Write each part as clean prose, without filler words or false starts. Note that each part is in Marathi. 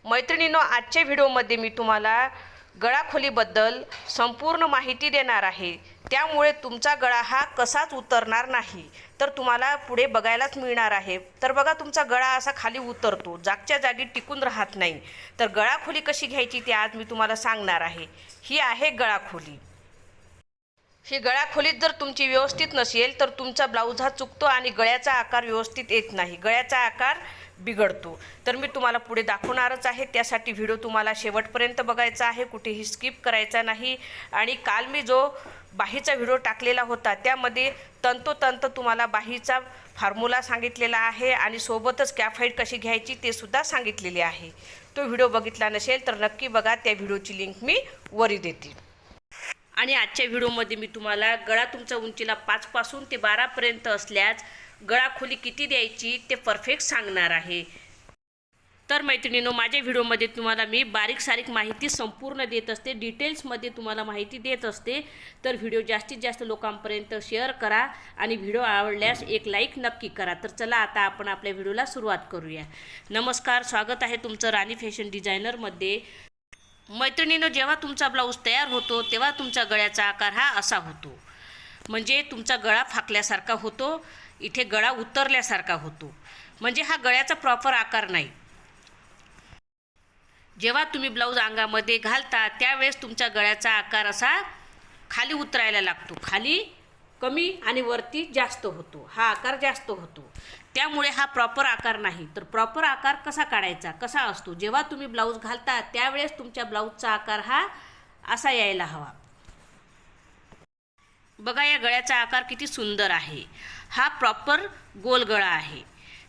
मैत्रिणींनो, आजच्या व्हिडिओमध्ये मी तुम्हाला गळाखोलीबद्दल संपूर्ण माहिती देणार आहे. त्यामुळे तुमचा गळा हा कसाच उतरणार नाही, तर तुम्हाला पुढे बघायलाच मिळणार आहे. तर बघा, तुमचा गळा असा खाली उतरतो, जागच्या जागी टिकून राहत नाही. तर गळाखोली कशी घ्यायची ते आज मी तुम्हाला सांगणार आहे. ही आहे गळाखोली. ही गळाखोलीत जर तुमची व्यवस्थित नसेल तर तुमचा ब्लाऊज हा चुकतो आणि गळ्याचा आकार व्यवस्थित येत नाही, गळ्याचा आकार बिघडतो. तर मी तुम्हाला पुढे दाखवणारच आहे. त्यासाठी व्हिडिओ तुम्हाला शेवटपर्यंत बघायचा आहे, कुठेही स्किप करायचा नाही. आणि काल मी जो बाहीचा व्हिडिओ टाकलेला होता त्यामध्ये तंतोतंत तुम्हाला बाहीचा फॉर्म्युला सांगितलेला आहे आणि सोबतच कॅफाईट कशी घ्यायची ते सुद्धा सांगितलेले आहे. तो व्हिडिओ बघितला नसेल तर नक्की बघा, त्या व्हिडिओची लिंक मी वरी देते. आणि आजच्या व्हिडिओमध्ये मी तुम्हाला गळा तुमचा उंचीला 5 पासून ते 12 पर्यंत असल्यास गळाखोली किती द्यायची ते परफेक्ट सांगणार आहे. तर मैत्रिणींनो, माझ्या व्हिडिओमध्ये तुम्हाला मी बारीक सारीक माहिती संपूर्ण देत असते, डिटेल्समध्ये तुम्हाला माहिती देत असते. तर व्हिडिओ जास्तीत जास्त लोकांपर्यंत शेअर करा आणि व्हिडिओ आवडल्यास एक लाईक नक्की करा. तर चला, आता आपण आपल्या व्हिडिओला सुरुवात करूया. नमस्कार, स्वागत आहे तुमचं राणी फॅशन डिझायनरमध्ये. मैत्रिणींनो, जेव्हा तुमचा ब्लाऊज तयार होतो तेव्हा तुमच्या गळ्याचा आकार हा असा होतो, म्हणजे तुमचा गळा फाकल्यासारखा होतो, इथे गळा उतरल्यासारखा होतो, म्हणजे हा गळ्याचा प्रॉपर आकार नाही. जेव्हा तुम्ही ब्लाऊज अंगामध्ये घालता त्यावेळेस तुमच्या गळ्याचा आकार असा खाली उतरायला लागतो, खाली कमी आणि वरती जास्त होतो, हा आकार जास्त होतो. त्यामुळे हा प्रॉपर आकार नाही. तर प्रॉपर आकार कसा काढायचा, कसा असतो, जेव्हा तुम्ही ब्लाऊज घालता त्यावेळेस तुमच्या ब्लाऊजचा आकार हा असा यायला हवा. बघा, या गळ्याचा आकार किती सुंदर आहे. हा प्रॉपर गोल गळा आहे.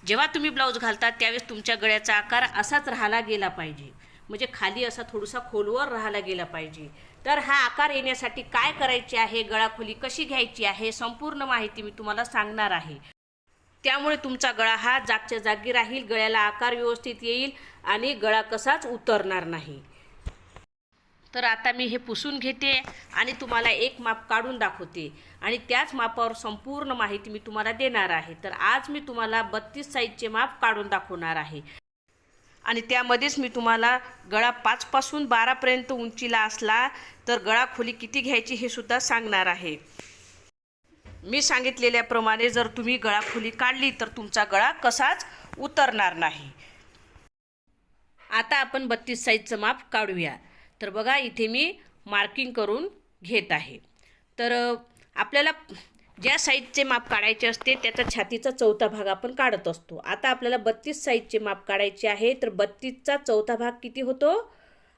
जेव्हा तुम्ही ब्लाऊज घालता त्यावेळेस तुमच्या गळ्याचा आकार असाच राहायला गेला पाहिजे, म्हणजे खाली असा थोडासा खोलवर राहायला गेला पाहिजे. तर हा आकार येण्यासाठी काय करायचे आहे, गळाखोली कशी घ्यायची आहे, संपूर्ण माहिती मी तुम्हाला सांगणार आहे. त्यामुळे तुमचा गळा हा जागच्या जागी राहील, गळ्याला आकार व्यवस्थित येईल आणि गळा कसाच उतरणार नाही. तर आता मी हे पुसून घेते आणि तुम्हाला एक माप काढून दाखवते आणि त्याच मापावर संपूर्ण माहिती मी तुम्हाला देणार आहे. तर आज मी तुम्हाला 32 साईजचे माप काढून दाखवणार आहे आणि त्यामध्येच मी तुम्हाला गळा 5 पासून 12 पर्यंत उंचीला असला तर गळाखोली किती घ्यायची हे सुद्धा सांगणार आहे. मी सांगितलेल्याप्रमाणे जर तुम्ही गळाखोली काढली तर तुमचा गळा कसाच उतरणार नाही. आता आपण 32 साईजचं माप काढूया. तर बघा, इथे मी मार्किंग करून घेत आहे. तर आपल्याला ज्या साईजचे माप काढायचे असते त्याचा छातीचा चौथा भाग आपण काढत असतो. आता आपल्याला 32 साईजचे माप काढायचे आहे. तर 32चा चौथा भाग किती होतो,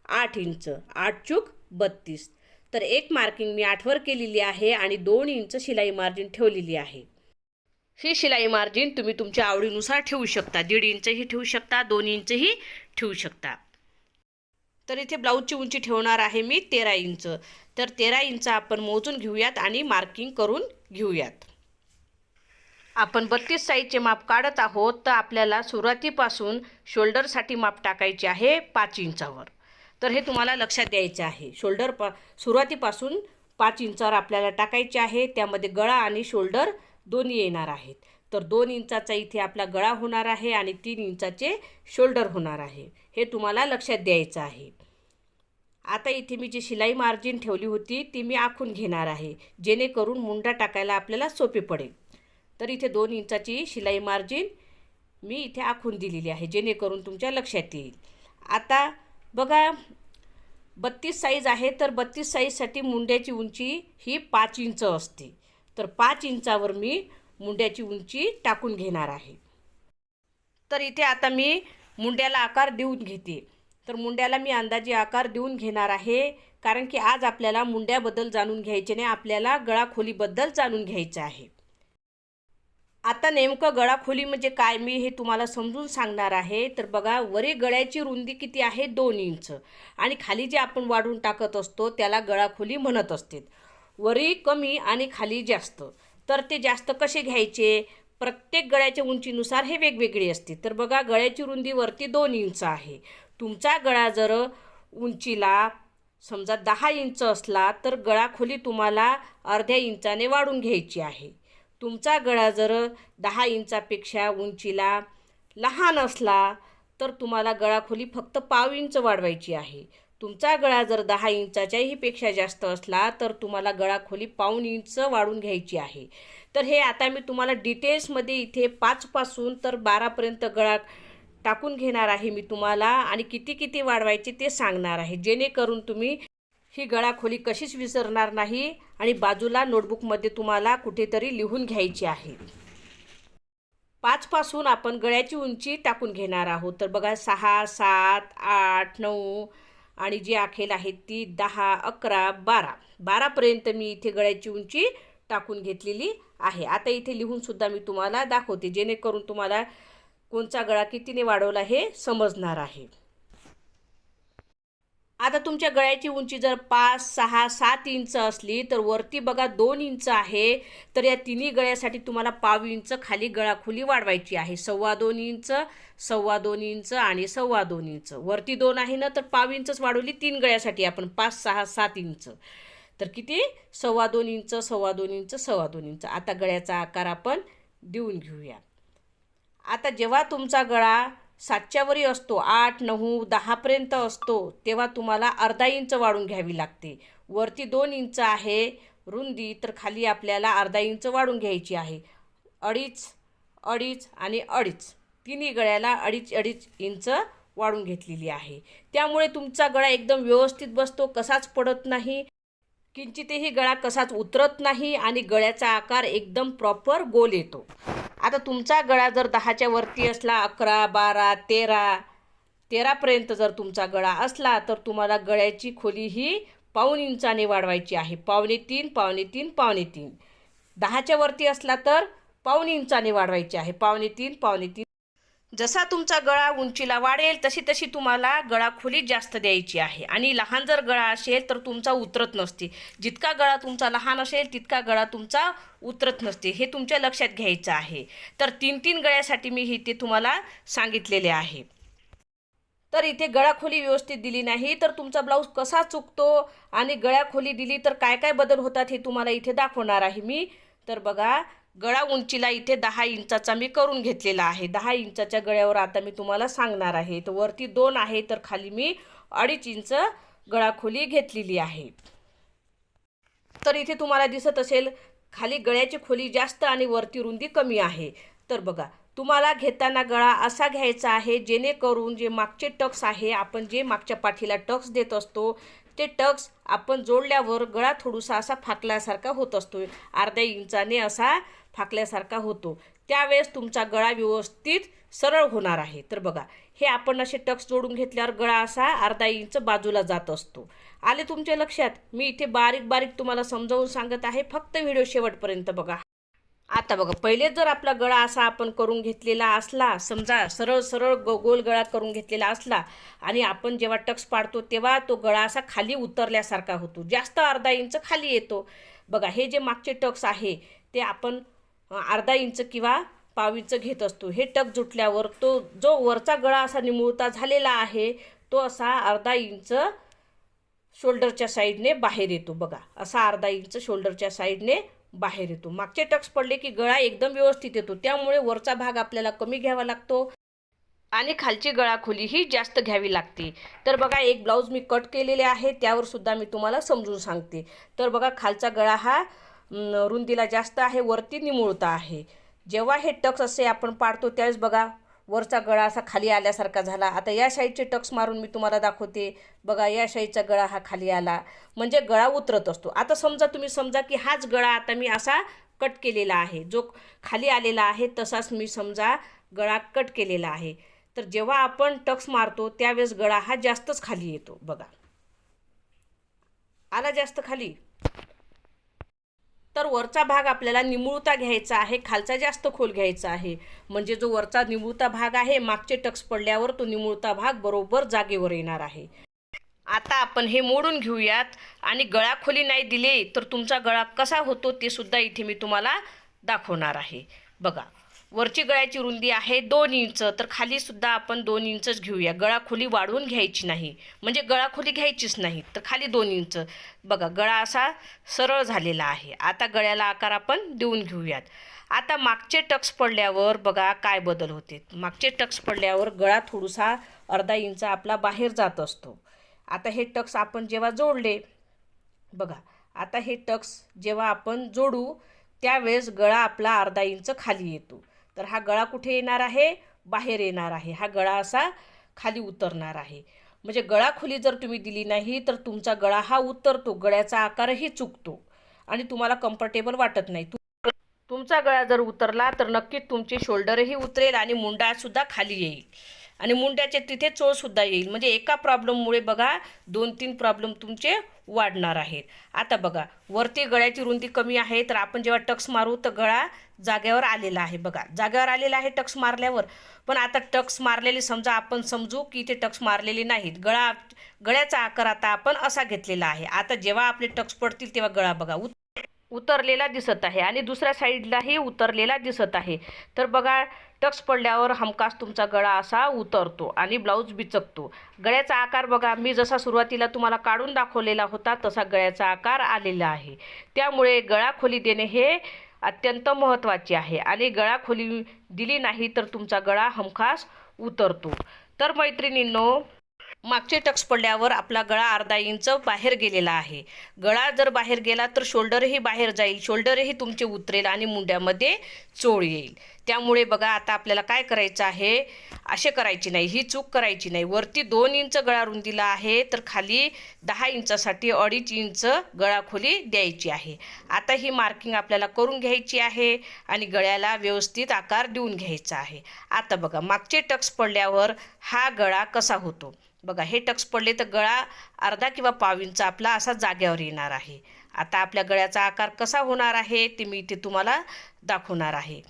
8 इंच. 8 चूक 32. तर एक मार्किंग मी 8वर केलेली आहे आणि 2 इंच शिलाई मार्जिन ठेवलेली आहे. ही शिलाई मार्जिन तुम्ही तुमच्या आवडीनुसार ठेवू शकता. 1.5 इंचही ठेवू शकता, 2 इंचही ठेवू शकता. तर इथे ब्लाऊजची उंची ठेवणार आहे मी 13 इंच. तर 13 इंच आपण मोजून घेऊयात आणि मार्किंग करून घेऊयात. आपण 32 साईजचे माप काढत आहोत, तर आपल्याला सुरुवातीपासून शोल्डरसाठी माप टाकायचे आहे 5 इंचावर. तर हे तुम्हाला लक्षात द्यायचे आहे. सुरुवातीपासून 5 इंचावर आपल्याला टाकायचे आहे. त्यामध्ये गळा आणि शोल्डर दोन्ही येणार आहेत. तर 2 इंचाचा इथे आपला गळा होणार आहे आणि 3 इंचाचे शोल्डर होणार आहे. हे तुम्हाला लक्षात द्यायचं आहे. आता इथे मी जी शिलाई मार्जिन ठेवली होती ती मी आखून घेणार आहे, जेणेकरून मुंडा टाकायला आपल्याला सोपे पडेल. तर इथे 2 इंचाची शिलाई मार्जिन मी इथे आखून दिलेली आहे, जेणेकरून तुमच्या लक्षात येईल. आता बघा, 32 साईज आहे. तर 32 साईजसाठी मुंड्याची उंची ही 5 इंच असते. तर 5 इंचावर मी मुंड्याची उंची टाकून घेणार आहे. तर इथे आता मी मुंड्याला आकार देऊन घेते. तर मुंड्याला मी अंदाजे आकार देऊन घेणार आहे, कारण की आज आपल्याला मुंड्याबद्दल जाणून घ्यायचे नाही, आपल्याला गळाखोलीबद्दल जाणून घ्यायचं आहे. आता नेमकं गळाखोली म्हणजे काय मी हे तुम्हाला समजून सांगणार आहे. तर बघा, वरी गळ्याची रुंदी किती आहे, 2 इंच आणि खाली जे आपण वाढून टाकत असतो त्याला गळाखोली म्हणत असते. वरी कमी आणि खाली जास्त. तर ते जास्त कसे घ्यायचे, प्रत्येक गळ्याच्या उंचीनुसार हे वेगवेगळे असते. तर बघा, गळ्याची रुंदी वरती 2 इंच आहे. तुमचा गळा जर उंचीला समजा 10 इंच असला तर गळाखोली तुम्हाला अर्ध्या इंचाने वाढून घ्यायची आहे. तुमचा गळा जर 10 इंचापेक्षा उंचीला लहान असला तर तुम्हाला गळाखोली फक्त पाव इंच वाढवायची आहे. तुमचा गळा जर 10 इंचाच्याही पेक्षा जास्त असला तर तुम्हाला गळाखोली पाऊण इंच वाढवून घ्यायची आहे. तर हे आता मी तुम्हाला डिटेल्समध्ये इथे 5 पासून तर 12 पर्यंत गळा टाकून घेणार आहे मी तुम्हाला, आणि किती किती वाढवायचे ते सांगणार आहे, जेणेकरून तुम्ही ही गळाखोली कशीच विसरणार नाही आणि बाजूला नोटबुकमध्ये तुम्हाला कुठेतरी लिहून घ्यायची आहे. 5 पासून आपण गळ्याची उंची टाकून घेणार आहोत. तर बघा 6, 7, 8, 9 आणि जी आखेल आहे ती 10, 11, 12. 12 पर्यंत मी इथे गळ्याची उंची टाकून घेतलेली आहे. आता इथे लिहून सुद्धा मी तुम्हाला दाखवते, जेणेकरून तुम्हाला कोणचा गळा कितीने वाढवला हे समजणार आहे. आता तुमच्या गळ्याची उंची जर 5, 6, 7 इंच असली तर वरती बघा 2 इंच आहे. तर या तिन्ही गळ्यासाठी तुम्हाला पाव इंच खाली गळाखोली वाढवायची आहे. 2.25 इंच, 2.25 इंच आणि 2.25 इंच. वरती 2 आहे ना, तर पाव इंचच वाढवली 3 गळ्यासाठी आपण 5, 6, 7 इंच. तर किती 2.25 इंच, 2.25 इंच, 2.25 इंच. आता गळ्याचा आकार आपण देऊन घेऊया. आता जेव्हा तुमचा गळा 7च्या वरी असतो, 8, 9, 10 पर्यंत असतो, तेव्हा तुम्हाला अर्धा इंच वाढून घ्यावी लागते. वरती 2 इंच आहे रुंदी, तर खाली आपल्याला अर्धा इंच वाढून घ्यायची आहे. 2.5, 2.5 आणि 2.5 तिन्ही गळ्याला 2.5 इंच वाढून घेतलेली आहे. त्यामुळे तुमचा गळा एकदम व्यवस्थित बसतो, कसाच पडत नाही, किंचितही गळा कसाच उतरत नाही आणि गळ्याचा आकार एकदम प्रॉपर गोल येतो. आता तुमचा गळा जर 10च्या वरती असला, 11, 12, 13 पर्यंत जर तुमचा गळा असला तर तुम्हाला गळ्याची खोली ही पाऊण इंचाने वाढवायची आहे. 2.25, 2.25, 2.25. 10च्या वरती असला तर पाऊण इंचाने वाढवायची आहे. 2.25, 2.25. जसा तुमचा गळा उंचीला वाढेल तशी तशी तुम्हाला गळाखोली जास्त द्यायची आहे. आणि लहान जर गळा असेल तर तुमचा उतरत नसते. जितका गळा तुमचा लहान असेल तितका गळा तुमचा उतरत नसते, हे तुमच्या लक्षात घ्यायचं आहे. तर 3-3 गळ्यासाठी मी इथे तुम्हाला सांगितलेले आहे. तर इथे गळाखोली व्यवस्थित दिली नाही तर तुमचा ब्लाऊज कसा चुकतो आणि गळाखोली दिली तर काय काय बदल होतात हे तुम्हाला इथे दाखवणार आहे मी. तर बघा, गळा उंचीला इथे 10 इंचाचा मी करून घेतलेला आहे. 10 इंचाच्या गळ्यावर आता मी तुम्हाला सांगणार आहे. तर वरती 2 आहे तर खाली मी 2.5 इंच गळाखोली घेतलेली आहे. तर इथे तुम्हाला दिसत असेल खाली गळ्याची खोली जास्त आणि वरती रुंदी कमी आहे. तर बघा, तुम्हाला घेताना गळा असा घ्यायचा आहे जेणेकरून जे मागचे टक्स आहे, आपण जे मागच्या पाठीला टक्स देत असतो ते टक्स आपण जोडल्यावर गळा थोडासा असा फाकल्यासारखा होत असतो, अर्ध्या इंचाने असा फाकल्यासारखा होतो. त्यावेळेस तुमचा गळा व्यवस्थित सरळ होणार आहे. तर बघा, हे आपण असे टक्स जोडून घेतल्यावर गळा असा अर्धा इंच बाजूला जात असतो. आले तुमच्या लक्षात? मी इथे बारीक बारीक तुम्हाला समजावून सांगत आहे, फक्त व्हिडिओ शेवटपर्यंत बघा. आता बघा, पहिले जर आपला गळा असा आपण करून घेतलेला असला, समजा सरळ सरळ गोल गळा करून घेतलेला असला आणि आपण जेव्हा टक्स पाडतो तेव्हा तो गळा असा खाली उतरल्यासारखा होतो, जास्त अर्धा इंच खाली येतो. बघा, हे जे मागचे टक्स आहे ते आपण अर्धा इंच किंवा पाव इंच घेत असतो. हे टक जुटल्यावर तो जो वरचा गळा असा निमुळता झालेला आहे तो असा अर्धा इंच शोल्डरच्या साईडने बाहेर येतो. बघा, असा अर्धा इंच शोल्डरच्या साईडने बाहेर येतो. मागचे टक्स पडले की गळा एकदम व्यवस्थित येतो. त्यामुळे वरचा भाग आपल्याला कमी घ्यावा लागतो आणि खालची गळाखोली ही जास्त घ्यावी लागते. तर बघा, एक ब्लाऊज मी कट केलेले आहे, त्यावर सुद्धा मी तुम्हाला समजून सांगते. तर बघा, खालचा गळा हा रुंदीला जास्त आहे, वरती निमुळता आहे. जेव्हा हे टक्स असे आपण पाडतो त्यावेळेस बघा वरचा गळा असा खाली आल्यासारखा झाला. आता या साईडचे टक्स मारून मी तुम्हाला दाखवते. बघा, या साईडचा गळा हा खाली आला म्हणजे गळा उतरत असतो. आता समजा की हाच गळा आता मी असा कट केलेला आहे, जो खाली आलेला आहे तसाच मी समजा गळा कट केलेला आहे. तर जेव्हा आपण टक्स मारतो त्यावेळेस गळा हा जास्तच खाली येतो. बघा, आला जास्त खाली. तर वरचा भाग आपल्याला निमुळता घ्यायचा आहे, खालचा जास्त खोल घ्यायचा आहे. म्हणजे जो वरचा निमुळता भाग आहे, मागचे टक्स पडल्यावर तो निमुळता भाग बरोबर जागेवर येणार आहे. आता आपण हे मोडून घेऊयात आणि गळाखोली नाही दिली तर तुमचा गळा कसा होतो ते सुद्धा इथे मी तुम्हाला दाखवणार आहे. बघा, वरची गळ्याची रुंदी आहे 2 इंच, तर खाली सुद्धा आपण 2 इंचच घेऊया. गळाखोली वाढवून घ्यायची नाही, म्हणजे गळाखोली घ्यायचीच नाही. तर खाली 2 इंच. बघा, गळा असा सरळ झालेला आहे. आता गळ्याला आकार आपण देऊन घेऊयात. आता मागचे टक्स पडल्यावर बघा काय बदल होते. मागचे टक्स पडल्यावर गळा थोडासा अर्धा इंच आपला बाहेर जात असतो. आता हे टक्स आपण जेव्हा जोडले बघा, आता हे टक्स जेव्हा आपण जोडू त्यावेळेस गळा आपला अर्धा इंच खाली येतो. तर हा गळा कुठे येणार आहे? बाहेर येणार आहे. हा गळा असा खाली उतरणार आहे. म्हणजे गळा खोली जर तुम्ही दिली नाही तर तुमचा गळा हा उतरतो, गळ्याचा आकारही चुकतो आणि तुम्हाला कम्फर्टेबल वाटत नाही. तुमचा गळा जर उतरला तर नक्कीच तुमची शोल्डरही उतरेल आणि मुंडासुद्धा खाली येईल आणि मुंड्याचे तिथे चोळसुद्धा येईल. म्हणजे एका प्रॉब्लेममुळे बघा 2-3 प्रॉब्लेम तुमचे वाढणार आहेत. आता बघा, वरती गळ्याची रुंदी कमी आहे तर आपण जेव्हा टक्स मारू तर गळा जागेवर आलेला आहे. बघा जागेवर आलेला आहे टक्स मारल्यावर. पण आता टक्स मारलेले आपण समजू की इथे टक्स मारलेले नाहीत. गळ्याचा आकार आता आपण असा घेतलेला आहे. आता जेव्हा आपले टक्स पडतील तेव्हा गळा बघा उतरलेला दिसत आहे आणि दुसऱ्या साईडलाही उतरलेला दिसत आहे. तर बघा टक्स पडल्यावर हमखास तुमचा गळा असा उतरतो आणि ब्लाऊज बिचकतो. गळ्याचा आकार बघा, मी जसा सुरुवातीला तुम्हाला काढून दाखवलेला होता तसा गळ्याचा आकार आलेला आहे. त्यामुळे गळा खोली देणे हे अत्यंत महत्त्वाचे आहे आणि गळा खोली दिली नाही तर तुमचा गळा हमखास उतरतो. तर मैत्रिणींनो, मागचे टक्स पडल्यावर आपला गळा अर्धा इंच बाहेर गेलेला आहे. गळा जर बाहेर गेला तर शोल्डरही बाहेर जाईल, शोल्डरही तुमचे उतरेल आणि मुंड्यामध्ये चोळ येईल. त्यामुळे बघा आता आपल्याला काय करायचं आहे, असे करायची नाही, ही चूक करायची नाही. वरती 2 इंच गळा रुंदीला आहे तर खाली 10 इंचासाठी 2.5 इंच गळा खोली द्यायची आहे. आता ही मार्किंग आपल्याला करून घ्यायची आहे आणि गळ्याला व्यवस्थित आकार देऊन घ्यायचा आहे. आता बघा मागचे टक्स पडल्यावर हा गळा कसा होतो. बघा हे टक्स पडले तर गळा अर्धा किंवा पाव इंच आपला असा जाग्यावर येणार आहे. आता आपल्या गळ्याचा आकार कसा होणार आहे ते मी इथे तुम्हाला दाखवणार आहे.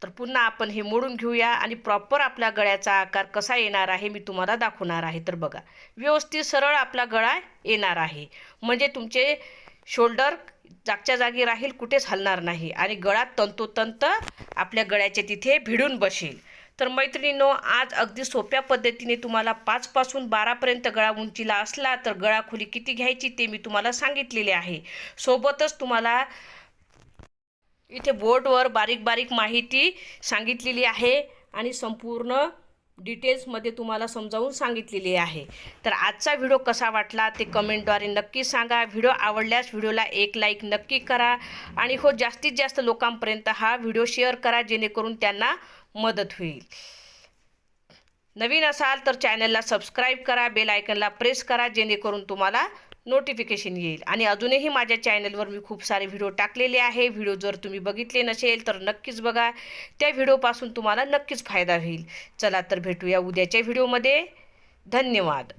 तर पुन्हा आपण हे मोडून घेऊया आणि प्रॉपर आपल्या गळ्याचा आकार कसा येणार आहे मी तुम्हाला दाखवणार आहे. तर बघा व्यवस्थित सरळ आपला गळा येणार आहे. म्हणजे तुमचे शोल्डर जागच्या जागी राहील, कुठेच हलणार नाही आणि गळा तंतोतंत आपल्या गळ्याच्या तिथे भिडून बसेल. तर मैत्रिणींनो, आज अगदी सोप्या पद्धतीने तुम्हाला 5 पासून 12 पर्यंत गळा उंचीला असला तर गळा खोली किती घ्यायची ते मी तुम्हाला सांगितलेले आहे. सोबतच तुम्हाला इथे बोर्डवर बारीक बारीक माहिती सांगितलेली आहे आणि संपूर्ण डिटेल्समध्ये तुम्हाला समजावून सांगितलेली आहे. तर आजचा व्हिडिओ कसा वाटला ते कमेंटद्वारे नक्की सांगा. व्हिडिओ आवडल्यास व्हिडिओला एक लाईक नक्की करा आणि हो जास्तीत जास्त लोकांपर्यंत हा व्हिडिओ शेअर करा जेणेकरून त्यांना मदत होईल. नवीन असाल तर चॅनलला सबस्क्राईब करा, बेल आयकनला प्रेस करा जेणेकरून तुम्हाला नोटिफिकेशन येईल. आणि अजूनही माझ्या चॅनलवर मी खूप सारे व्हिडिओ टाकलेले आहे. व्हिडिओ जर तुम्ही बघितले नसेल तर नक्कीच बघा, त्या व्हिडिओपासून तुम्हाला नक्कीच फायदा होईल. चला तर भेटूया उद्याच्या व्हिडिओमध्ये. धन्यवाद.